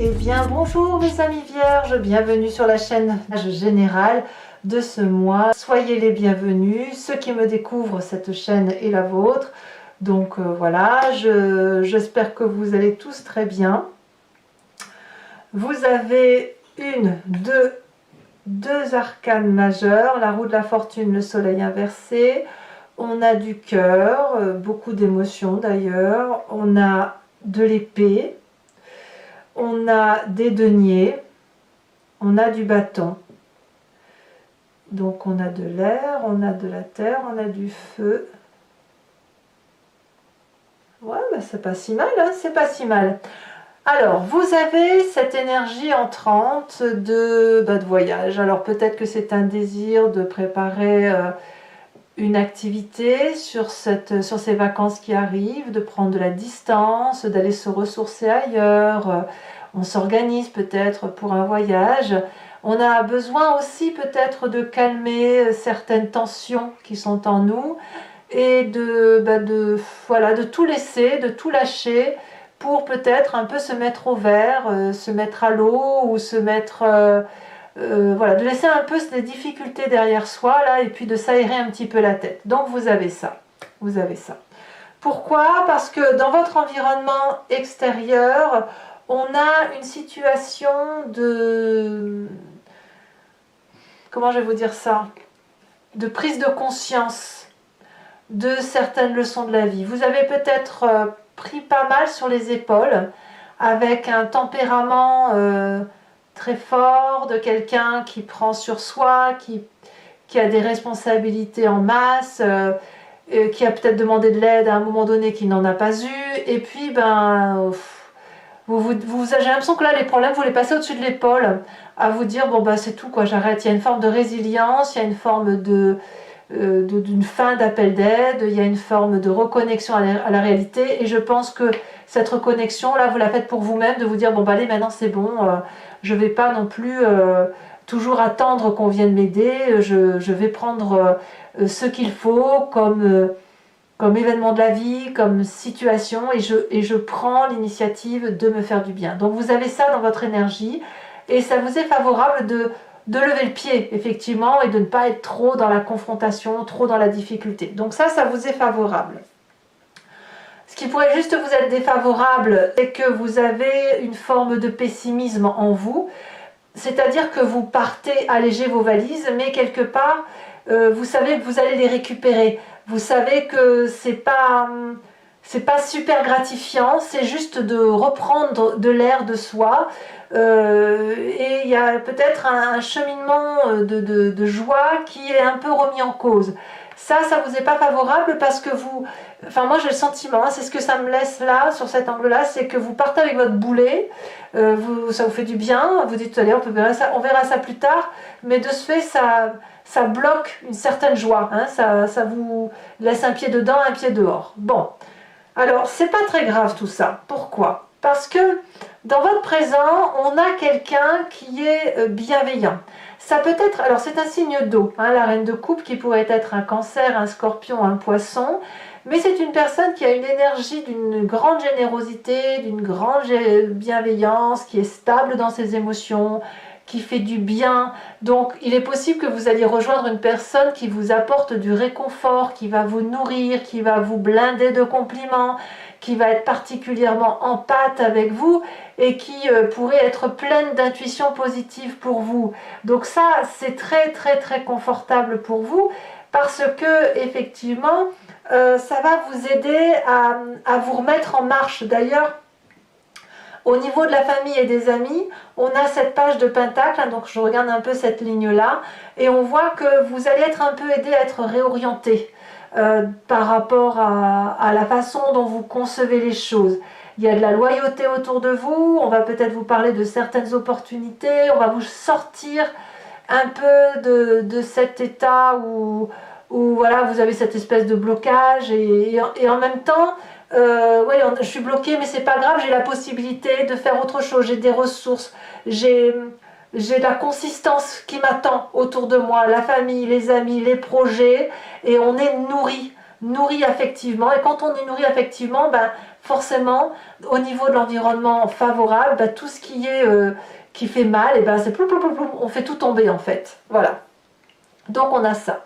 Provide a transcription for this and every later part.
Eh bien bonjour mes amis vierges, bienvenue sur la chaîne générale de ce mois. Soyez les bienvenus, ceux qui me découvrent, cette chaîne est la vôtre. Donc voilà, j'espère que vous allez tous très bien. Vous avez deux arcanes majeures, la roue de la fortune, le soleil inversé. On a du cœur, beaucoup d'émotions d'ailleurs. On a de l'épée. On a des deniers, on a du bâton. Donc on a de l'air, on a de la terre, on a du feu. Ouais, bah c'est pas si mal, hein, c'est pas si mal. Alors, vous avez cette énergie entrante de voyage. Alors peut-être que c'est un désir de préparer une activité sur ces vacances qui arrivent, de prendre de la distance, d'aller se ressourcer ailleurs. On s'organise peut-être pour un voyage. On a besoin aussi peut-être de calmer certaines tensions qui sont en nous et de tout laisser, de tout lâcher pour peut-être un peu se mettre au vert, se mettre à l'eau ou se mettre... voilà, de laisser un peu les difficultés derrière soi là, et puis de s'aérer un petit peu la tête. Donc vous avez ça, vous avez ça. Pourquoi? Parce que dans votre environnement extérieur, on a une situation de... Comment je vais vous dire ça? De prise de conscience de certaines leçons de la vie. Vous avez peut-être pris pas mal sur les épaules avec un tempérament... très fort, de quelqu'un qui prend sur soi, qui a des responsabilités en masse, qui a peut-être demandé de l'aide à un moment donné qu'il n'en a pas eu, et puis j'ai l'impression que là les problèmes vous les passez au-dessus de l'épaule, à vous dire bon c'est tout quoi, j'arrête. Il y a une forme de résilience, il y a une forme d'une fin d'appel d'aide, il y a une forme de reconnexion à la réalité, et je pense que cette reconnexion là vous la faites pour vous-même, de vous dire allez maintenant c'est bon, je ne vais pas non plus toujours attendre qu'on vienne m'aider, je vais prendre ce qu'il faut comme événement de la vie, comme situation, et je prends l'initiative de me faire du bien. Donc vous avez ça dans votre énergie, et ça vous est favorable de lever le pied, effectivement, et de ne pas être trop dans la confrontation, trop dans la difficulté. Donc ça vous est favorable. Ce qui pourrait juste vous être défavorable, c'est que vous avez une forme de pessimisme en vous, c'est-à-dire que vous partez alléger vos valises, mais quelque part, vous savez que vous allez les récupérer. Vous savez que c'est pas super gratifiant, c'est juste de reprendre de l'air de soi. Et il y a peut-être un cheminement de joie qui est un peu remis en cause. Ça vous est pas favorable parce que vous... Enfin moi j'ai le sentiment, c'est ce que ça me laisse là, sur cet angle-là, c'est que vous partez avec votre boulet, ça vous fait du bien, vous dites allez on verra ça plus tard, mais de ce fait ça bloque une certaine joie, hein, ça vous laisse un pied dedans, un pied dehors. Bon, alors c'est pas très grave tout ça, pourquoi? Parce que dans votre présent, on a quelqu'un qui est bienveillant. Ça peut être, alors c'est un signe d'eau, hein, la reine de coupe qui pourrait être un cancer, un scorpion, un poisson, mais c'est une personne qui a une énergie d'une grande générosité, d'une grande bienveillance, qui est stable dans ses émotions, qui fait du bien. Donc il est possible que vous alliez rejoindre une personne qui vous apporte du réconfort, qui va vous nourrir, qui va vous blinder de compliments, qui va être particulièrement en pâte avec vous et qui pourrait être pleine d'intuition positive pour vous. Donc ça, c'est très très très confortable pour vous parce que effectivement, ça va vous aider à vous remettre en marche. D'ailleurs, au niveau de la famille et des amis, on a cette page de pentacle, hein, donc je regarde un peu cette ligne-là, et on voit que vous allez être un peu aidé à être réorienté par rapport à la façon dont vous concevez les choses. Il y a de la loyauté autour de vous, on va peut-être vous parler de certaines opportunités, on va vous sortir un peu de cet état où voilà, vous avez cette espèce de blocage, et en même temps, ouais, je suis bloquée, mais c'est pas grave, j'ai la possibilité de faire autre chose, j'ai des ressources, j'ai de la consistance qui m'attend autour de moi, la famille, les amis, les projets, et on est nourri affectivement, et quand on est nourri affectivement, forcément, au niveau de l'environnement favorable, bah, tout ce qui fait mal, et ben c'est ploum, ploum, ploum, ploum, on fait tout tomber en fait. Voilà. Donc on a ça.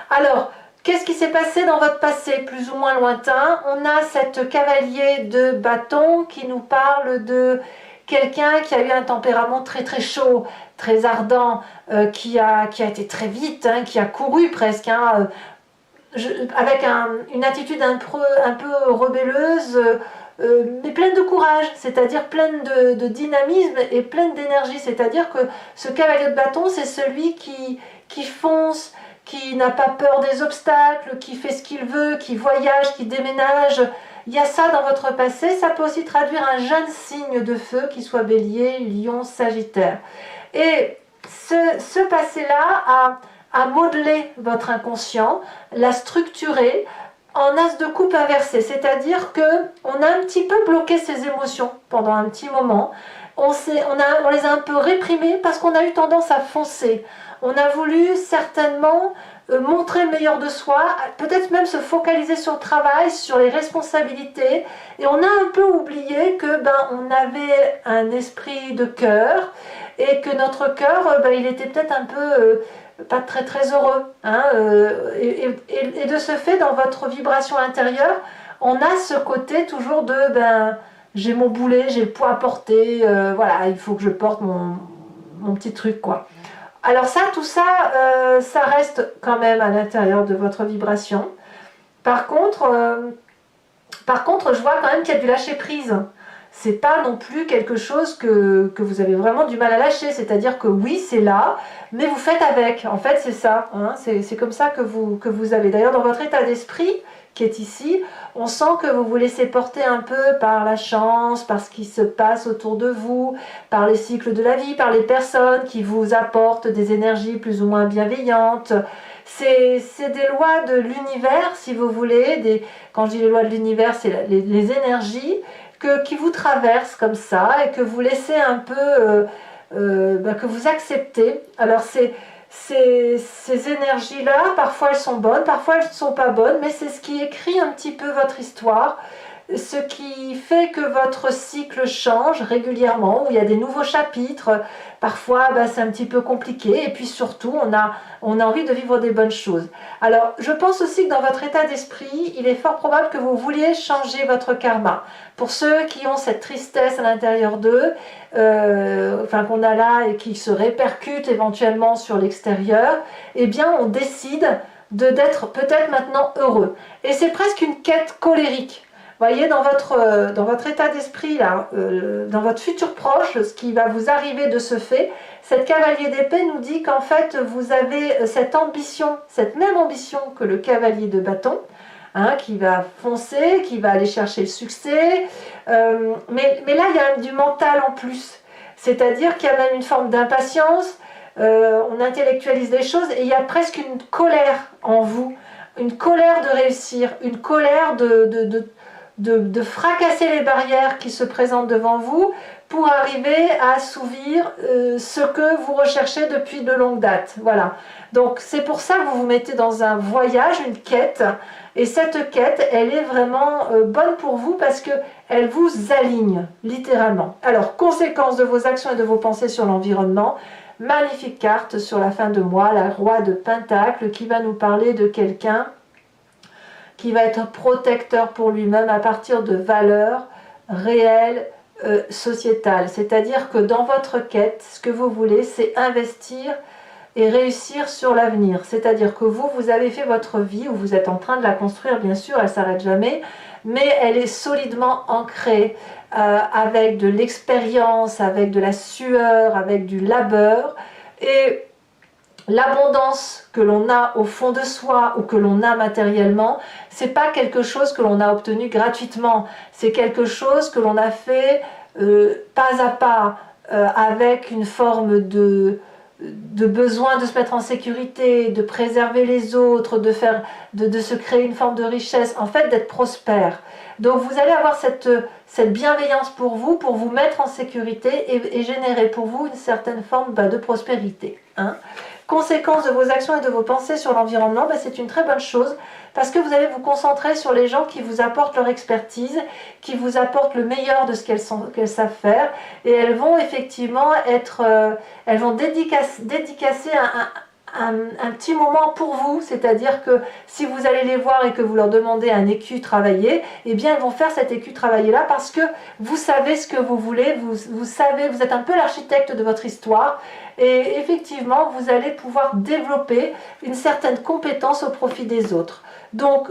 Alors, qu'est-ce qui s'est passé dans votre passé, plus ou moins lointain? On a cette cavalier de bâton qui nous parle de quelqu'un qui a eu un tempérament très très chaud, très ardent, qui a été très vite, hein, qui a couru presque, hein, avec une attitude un peu rebelleuse, mais pleine de courage, c'est-à-dire pleine de dynamisme et pleine d'énergie. C'est-à-dire que ce cavalier de bâton, c'est celui qui fonce, qui n'a pas peur des obstacles, qui fait ce qu'il veut, qui voyage, qui déménage. Il y a ça dans votre passé. Ça peut aussi traduire un jeune signe de feu, qui soit bélier, lion, sagittaire. Et ce passé-là a modelé votre inconscient, l'a structuré en as de coupe inversé, c'est-à-dire qu'on a un petit peu bloqué ses émotions pendant un petit moment, on les a un peu réprimées parce qu'on a eu tendance à foncer, on a voulu certainement montrer le meilleur de soi, peut-être même se focaliser sur le travail, sur les responsabilités, et on a un peu oublié que on avait un esprit de cœur, et que notre cœur, il était peut-être un peu pas très très heureux, hein, et de ce fait, dans votre vibration intérieure, on a ce côté toujours de j'ai mon boulet, j'ai le poids à porter, voilà, il faut que je porte mon petit truc, quoi. Alors ça, tout ça, ça reste quand même à l'intérieur de votre vibration. Par contre, je vois quand même qu'il y a du lâcher prise. C'est pas non plus quelque chose que vous avez vraiment du mal à lâcher, c'est-à-dire que oui, c'est là, mais vous faites avec. En fait, c'est ça, hein, c'est comme ça que vous avez. D'ailleurs, dans votre état d'esprit qui est ici, on sent que vous vous laissez porter un peu par la chance, par ce qui se passe autour de vous, par les cycles de la vie, par les personnes qui vous apportent des énergies plus ou moins bienveillantes. C'est des lois de l'univers, si vous voulez. Quand je dis les lois de l'univers, c'est les énergies qui vous traversent comme ça et que vous laissez un peu, que vous acceptez. Alors ces énergies-là, parfois elles sont bonnes, parfois elles ne sont pas bonnes, mais c'est ce qui écrit un petit peu votre histoire, ce qui fait que votre cycle change régulièrement, où il y a des nouveaux chapitres. Parfois c'est un petit peu compliqué, et puis surtout on a envie de vivre des bonnes choses. Alors je pense aussi que dans votre état d'esprit, il est fort probable que vous vouliez changer votre karma. Pour ceux qui ont cette tristesse à l'intérieur d'eux, qu'on a là et qui se répercute éventuellement sur l'extérieur, eh bien on décide d'être peut-être maintenant heureux. Et c'est presque une quête colérique. Voyez, dans votre état d'esprit, là, dans votre futur proche, ce qui va vous arriver de ce fait, cette cavalier d'épée nous dit qu'en fait, vous avez cette ambition, cette même ambition que le cavalier de bâton, hein, qui va foncer, qui va aller chercher le succès, mais là, il y a du mental en plus, c'est-à-dire qu'il y a même une forme d'impatience, on intellectualise les choses, et il y a presque une colère en vous, une colère de réussir, une colère de fracasser les barrières qui se présentent devant vous pour arriver à assouvir ce que vous recherchez depuis de longue date. Voilà. Donc c'est pour ça que vous vous mettez dans un voyage, une quête, et cette quête, elle est vraiment bonne pour vous parce qu'elle vous aligne, littéralement. Alors, conséquence de vos actions et de vos pensées sur l'environnement, magnifique carte sur la fin de mois, la roi de Pentacle, qui va nous parler de quelqu'un qui va être protecteur pour lui-même à partir de valeurs réelles, sociétales. C'est-à-dire que dans votre quête, ce que vous voulez, c'est investir et réussir sur l'avenir. C'est-à-dire que vous avez fait votre vie, ou vous êtes en train de la construire, bien sûr, elle ne s'arrête jamais, mais elle est solidement ancrée avec de l'expérience, avec de la sueur, avec du labeur, et l'abondance que l'on a au fond de soi ou que l'on a matériellement, c'est pas quelque chose que l'on a obtenu gratuitement, c'est quelque chose que l'on a fait pas à pas, avec une forme de besoin de se mettre en sécurité, de préserver les autres, de se créer une forme de richesse, en fait d'être prospère. Donc vous allez avoir cette bienveillance pour vous mettre en sécurité et générer pour vous une certaine forme de prospérité. Hein. Conséquence de vos actions et de vos pensées sur l'environnement, ben, c'est une très bonne chose parce que vous allez vous concentrer sur les gens qui vous apportent leur expertise, qui vous apportent le meilleur de ce qu'elles savent faire, et elles vont effectivement être, elles vont dédicacer un petit moment pour vous, c'est-à-dire que si vous allez les voir et que vous leur demandez un écu travaillé, eh bien elles vont faire cet écu travaillé là parce que vous savez ce que vous voulez, vous savez, vous êtes un peu l'architecte de votre histoire et effectivement vous allez pouvoir développer une certaine compétence au profit des autres. Donc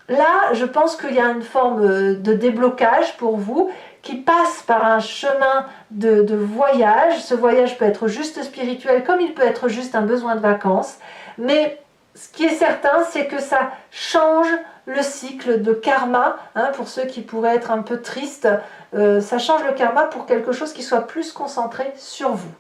là, je pense qu'il y a une forme de déblocage pour vous qui passe par un chemin de voyage. Ce voyage peut être juste spirituel comme il peut être juste un besoin de vacances. Mais ce qui est certain, c'est que ça change le cycle de karma. Hein, pour ceux qui pourraient être un peu tristes, ça change le karma pour quelque chose qui soit plus concentré sur vous.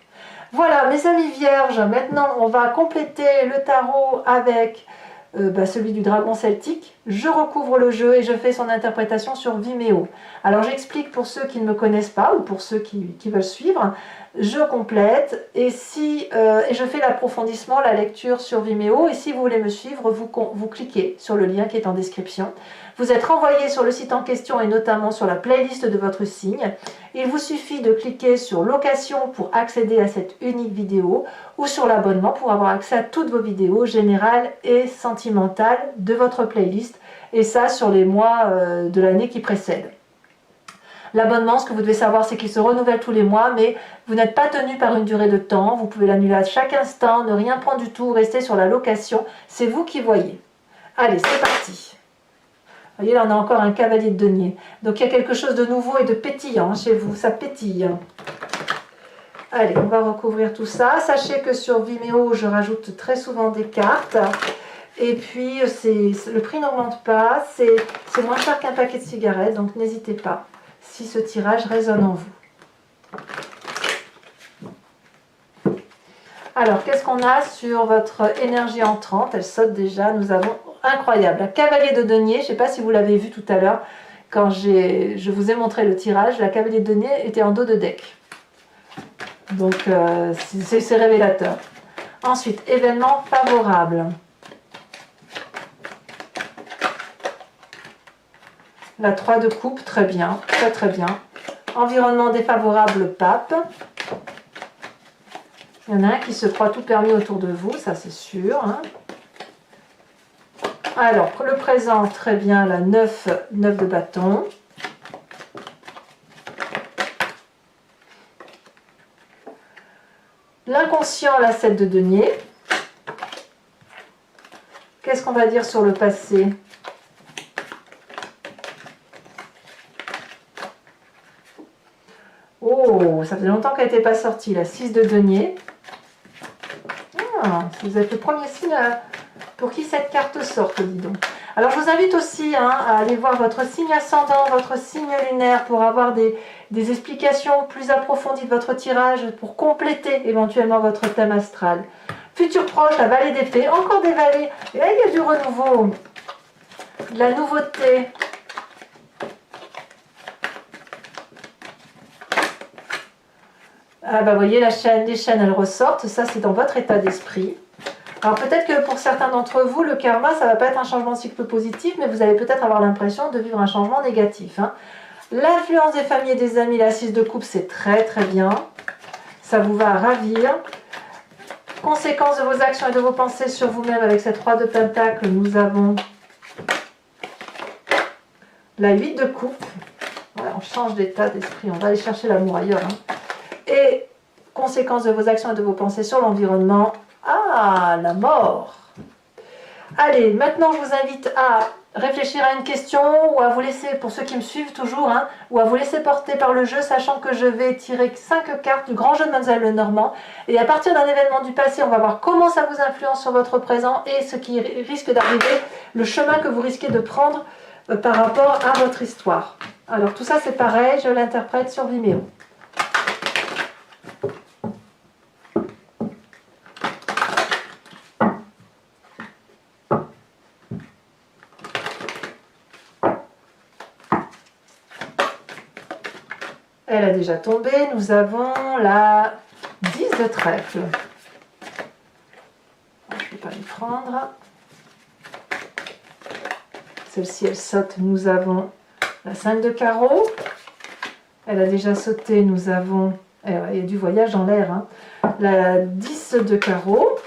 Voilà, mes amis vierges, maintenant on va compléter le tarot avec celui du dragon celtique. Je recouvre le jeu et je fais son interprétation sur Vimeo. Alors j'explique pour ceux qui ne me connaissent pas ou pour ceux qui veulent suivre. Je complète et je fais l'approfondissement, la lecture sur Vimeo. Et si vous voulez me suivre, vous cliquez sur le lien qui est en description. Vous êtes renvoyé sur le site en question et notamment sur la playlist de votre signe. Il vous suffit de cliquer sur location pour accéder à cette unique vidéo ou sur l'abonnement pour avoir accès à toutes vos vidéos générales et sentimentales de votre playlist et ça sur les mois de l'année qui précède. L'abonnement, ce que vous devez savoir, c'est qu'il se renouvelle tous les mois, mais vous n'êtes pas tenu par une durée de temps. Vous pouvez l'annuler à chaque instant, ne rien prendre du tout, rester sur la location. C'est vous qui voyez. Allez, c'est parti. Vous voyez, là, on a encore un cavalier de denier. Donc, il y a quelque chose de nouveau et de pétillant chez vous. Ça pétille. Allez, on va recouvrir tout ça. Sachez que sur Vimeo, je rajoute très souvent des cartes. Et puis, le prix n'augmente pas. C'est moins cher qu'un paquet de cigarettes, donc n'hésitez pas si ce tirage résonne en vous. Alors, qu'est-ce qu'on a sur votre énergie entrante? Elle saute déjà. Nous avons, incroyable, un cavalier de denier. Je ne sais pas si vous l'avez vu tout à l'heure, quand je vous ai montré le tirage. La cavalier de denier était en dos de deck. Donc, c'est révélateur. Ensuite, événement favorable. La 3 de coupe, très bien, très très bien. Environnement défavorable, pape. Il y en a un qui se croit tout permis autour de vous, ça c'est sûr. Hein. Alors, le présent, très bien, la 9 de bâton. L'inconscient, la 7 de denier. Qu'est-ce qu'on va dire sur le passé ? Oh, ça fait longtemps qu'elle n'était pas sortie, la 6 de denier. Ah, vous êtes le premier signe pour qui cette carte sort, dis donc. Alors, je vous invite aussi à aller voir votre signe ascendant, votre signe lunaire, pour avoir des explications plus approfondies de votre tirage, pour compléter éventuellement votre thème astral. Futur proche, la vallée d'épée, encore des vallées. Et là, il y a du renouveau, de la nouveauté. Ah bah vous voyez, les chaînes, elles ressortent. Ça, c'est dans votre état d'esprit. Alors peut-être que pour certains d'entre vous, le karma, ça ne va pas être un changement de cycle positif, mais vous allez peut-être avoir l'impression de vivre un changement négatif. Hein. L'influence des familles et des amis, la 6 de coupe, c'est très très bien. Ça vous va ravir. Conséquence de vos actions et de vos pensées sur vous-même avec cette 3 de pentacle, nous avons la 8 de coupe. Ouais, on change d'état d'esprit, on va aller chercher l'amour ailleurs. Hein. Et conséquence de vos actions et de vos pensées sur l'environnement, ah, la mort. Allez, maintenant je vous invite à réfléchir à une question ou à vous laisser, pour ceux qui me suivent toujours, hein, ou à vous laisser porter par le jeu, sachant que je vais tirer 5 cartes du grand jeu de Mademoiselle Lenormand. Et à partir d'un événement du passé, on va voir comment ça vous influence sur votre présent et ce qui risque d'arriver, le chemin que vous risquez de prendre par rapport à votre histoire. Alors tout ça c'est pareil, je l'interprète sur Vimeo. Elle a déjà tombé. Nous avons la 10 de trèfle. pas les prendre. Celle-ci, elle saute. Nous avons la 5 de carreau. Elle a déjà sauté. Nous avons... il y a du voyage dans l'air. Hein. La 10 de carreau.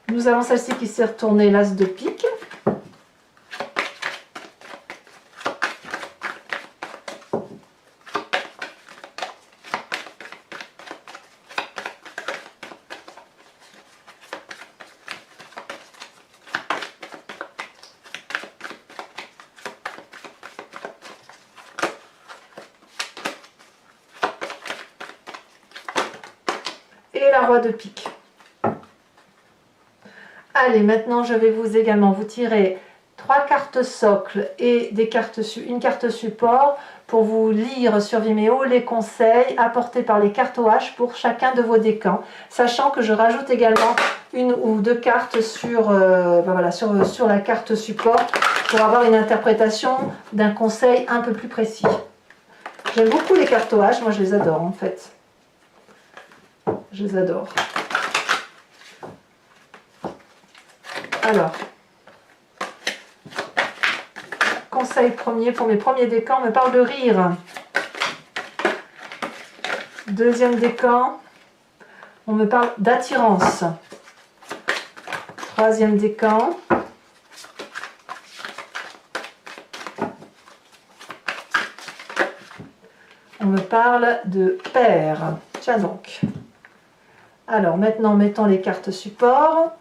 Nous avons celle-ci qui s'est retournée, l'as de pique. Et la roi de pique. Allez, maintenant je vais également vous tirer 3 cartes socle et une carte support pour vous lire sur Vimeo les conseils apportés par les cartes OH pour chacun de vos décans, sachant que je rajoute également 1 ou 2 cartes sur la carte support pour avoir une interprétation d'un conseil un peu plus précis. J'aime beaucoup les cartes OH, moi je les adore en fait. Je les adore. Alors, conseil premier pour mes premiers décans, on me parle de rire. Deuxième décan, on me parle d'attirance. Troisième décan, on me parle de paire. Tiens donc. Alors maintenant, mettons les cartes support.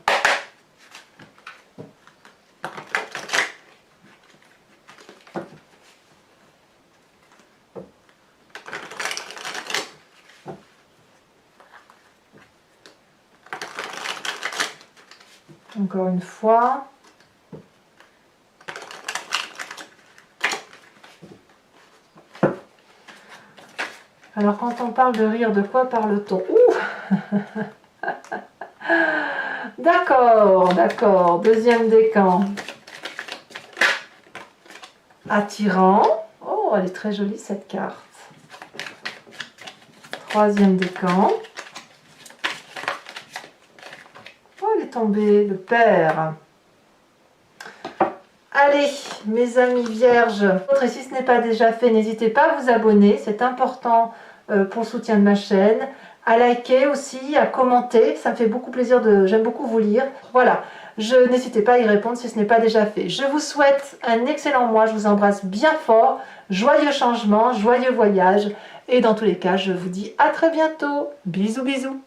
Encore une fois. Alors quand on parle de rire, de quoi parle-t-on? D'accord, d'accord. Deuxième décan. Attirant. Oh, elle est très jolie cette carte. Troisième décan. Tomber le père. Allez, mes amis vierges, et si ce n'est pas déjà fait, n'hésitez pas à vous abonner, c'est important pour le soutien de ma chaîne, à liker aussi, à commenter, ça me fait beaucoup plaisir, j'aime beaucoup vous lire. Voilà, n'hésitez pas à y répondre si ce n'est pas déjà fait. Je vous souhaite un excellent mois, je vous embrasse bien fort, joyeux changement, joyeux voyage, et dans tous les cas, je vous dis à très bientôt. Bisous, bisous.